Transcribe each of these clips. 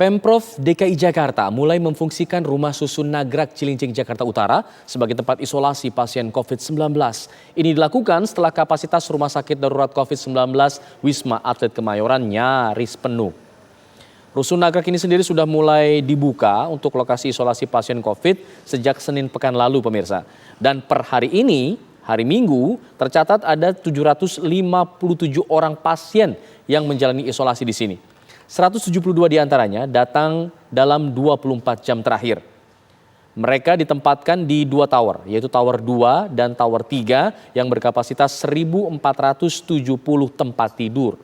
Pemprov DKI Jakarta mulai memfungsikan Rumah Susun Nagrag Cilincing Jakarta Utara sebagai tempat isolasi pasien COVID-19. Ini dilakukan setelah kapasitas Rumah Sakit Darurat COVID-19 Wisma Atlet Kemayoran nyaris penuh. Rusun Nagrag ini sendiri sudah mulai dibuka untuk lokasi isolasi pasien COVID sejak Senin pekan lalu, pemirsa. Dan per hari ini, hari Minggu, tercatat ada 757 orang pasien yang menjalani isolasi di sini. 172 diantaranya datang dalam 24 jam terakhir. Mereka ditempatkan di 2 tower, yaitu Tower 2 dan Tower 3 yang berkapasitas 1.470 tempat tidur.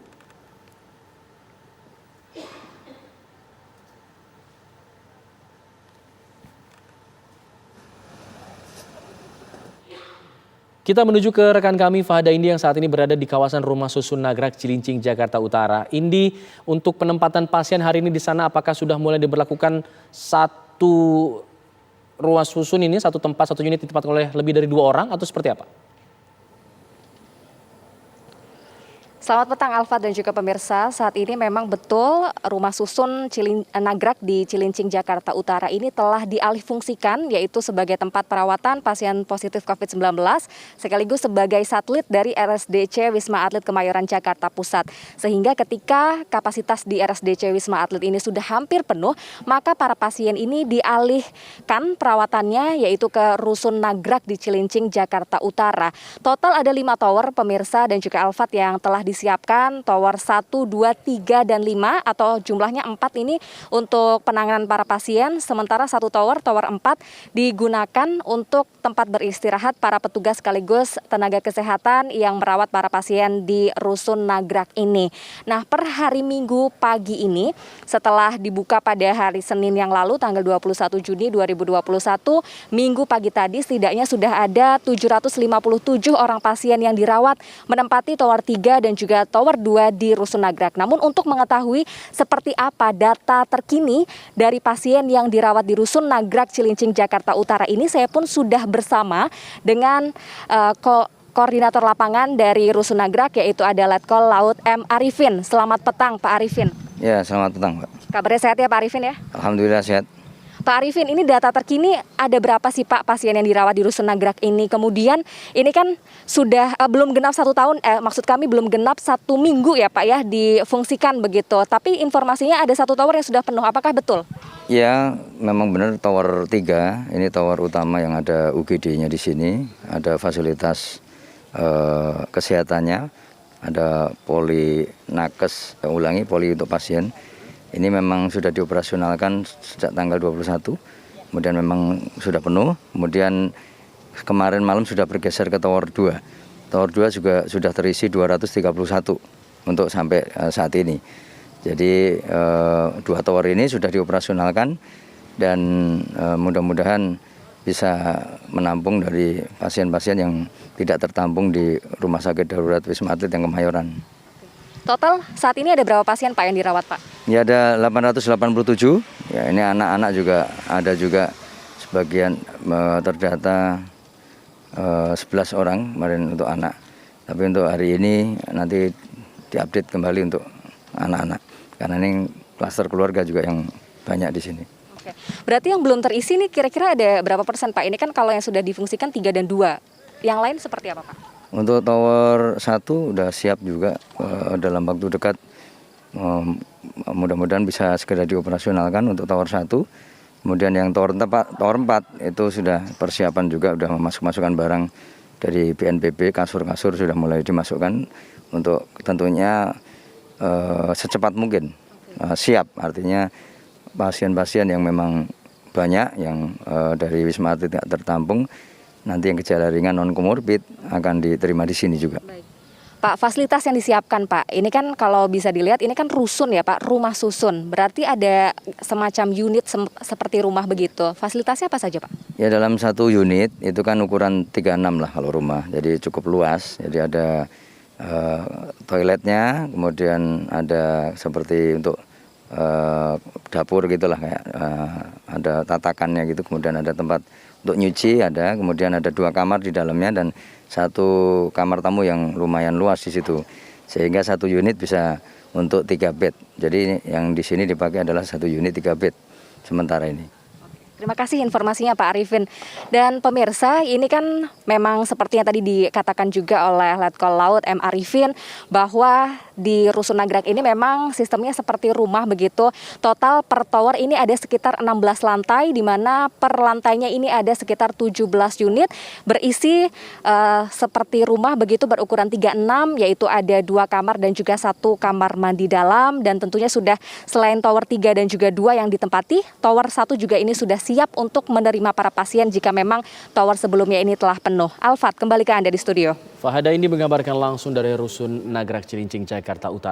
Kita menuju ke rekan kami Fahda Indi yang saat ini berada di kawasan Rumah Susun Nagrag Cilincing Jakarta Utara. Indi, untuk penempatan pasien hari ini di sana apakah sudah mulai diberlakukan satu rumah susun ini, satu tempat, satu unit ditempatkan oleh lebih dari 2 orang atau seperti apa? Selamat petang Alfa dan juga pemirsa. Saat ini memang betul Rumah Susun Nagrag di Cilincing Jakarta Utara ini telah dialihfungsikan, yaitu sebagai tempat perawatan pasien positif COVID-19 sekaligus sebagai satelit dari RSDC Wisma Atlet Kemayoran Jakarta Pusat. Sehingga ketika kapasitas di RSDC Wisma Atlet ini sudah hampir penuh, maka para pasien ini dialihkan perawatannya yaitu ke Rusun Nagrag di Cilincing Jakarta Utara. Total ada 5 tower pemirsa dan juga Alfat yang telah disiapkan, tower 1, 2, 3, dan 5 atau jumlahnya 4 ini untuk penanganan para pasien, sementara satu tower 4 digunakan untuk tempat beristirahat para petugas sekaligus tenaga kesehatan yang merawat para pasien di Rusun Nagrag ini. Nah, per hari Minggu pagi ini setelah dibuka pada hari Senin yang lalu tanggal 21 Juni 2021, Minggu pagi tadi setidaknya sudah ada 757 orang pasien yang dirawat menempati tower 3 dan juga Tower 2 di Rusun Nagrag. Namun untuk mengetahui seperti apa data terkini dari pasien yang dirawat di Rusun Nagrag Cilincing Jakarta Utara ini, saya pun sudah bersama dengan koordinator lapangan dari Rusun Nagrag, yaitu ada Letkol Laut M. Arifin. Selamat petang Pak Arifin. Ya, selamat petang Pak. Kabarnya sehat ya Pak Arifin ya? Alhamdulillah sehat. Pak Arifin, ini data terkini ada berapa sih Pak pasien yang dirawat di Rusun Nagrag ini? Kemudian ini kan sudah belum genap 1 tahun, maksud kami belum genap 1 minggu ya Pak ya difungsikan begitu. Tapi informasinya ada 1 tower yang sudah penuh, apakah betul? Ya, memang benar tower 3, ini tower utama yang ada UGD-nya di sini, ada fasilitas kesehatannya, ada poli nakes, poli untuk pasien. Ini memang sudah dioperasionalkan sejak tanggal 21, kemudian memang sudah penuh, kemudian kemarin malam sudah bergeser ke Tower 2. Tower 2 juga sudah terisi 231 untuk sampai saat ini. Jadi 2 tower ini sudah dioperasionalkan dan mudah-mudahan bisa menampung dari pasien-pasien yang tidak tertampung di Rumah Sakit Darurat Wisma Atlet yang Kemayoran. Total saat ini ada berapa pasien Pak yang dirawat Pak? Ya, ada 887, ya ini anak-anak juga ada juga sebagian terdata 11 orang kemarin untuk anak. Tapi untuk hari ini nanti diupdate kembali untuk anak-anak karena ini klaster keluarga juga yang banyak di sini. Oke. Berarti yang belum terisi nih kira-kira ada berapa persen Pak? Ini kan kalau yang sudah difungsikan 3 dan 2, yang lain seperti apa Pak? Untuk tower 1 udah siap juga dalam waktu dekat, mudah-mudahan bisa segera dioperasionalkan untuk tower 1. Kemudian yang tower 4 itu sudah persiapan juga, udah masukkan barang dari BNPB, kasur-kasur sudah mulai dimasukkan untuk tentunya secepat mungkin siap. Artinya pasien-pasien yang memang banyak yang dari Wisma Atlet tidak tertampung, nanti yang gejala ringan non komorbid akan diterima di sini juga. Baik. Pak, fasilitas yang disiapkan Pak, ini kan kalau bisa dilihat ini kan rusun ya Pak, rumah susun. Berarti ada semacam unit seperti rumah begitu. Fasilitasnya apa saja Pak? Ya, dalam satu unit itu kan ukuran 36 lah kalau rumah, jadi cukup luas. Jadi ada toiletnya, kemudian ada seperti untuk dapur gitulah, kayak ada tatakannya gitu, kemudian ada tempat untuk nyuci ada, kemudian ada 2 kamar di dalamnya dan 1 kamar tamu yang lumayan luas di situ. sehingga satu unit bisa untuk 3 bed. Jadi yang di sini dipakai adalah 1 unit 3 bed sementara ini. Terima kasih informasinya Pak Arifin. Dan pemirsa, ini kan memang seperti yang tadi dikatakan juga oleh Letkol Laut M. Arifin bahwa di Rusun Nagrag ini memang sistemnya seperti rumah begitu. Total per tower ini ada sekitar 16 lantai, di mana per lantainya ini ada sekitar 17 unit berisi seperti rumah begitu berukuran 36, yaitu ada 2 kamar dan juga 1 kamar mandi dalam. Dan tentunya sudah selain tower 3 dan juga 2 yang ditempati, tower 1 juga ini sudah siap untuk menerima para pasien jika memang tower sebelumnya ini telah penuh. Alfat, kembali ke Anda di studio. Fahada ini mengabarkan langsung dari Rusun Nagrag Cilincing, Jakarta Utara.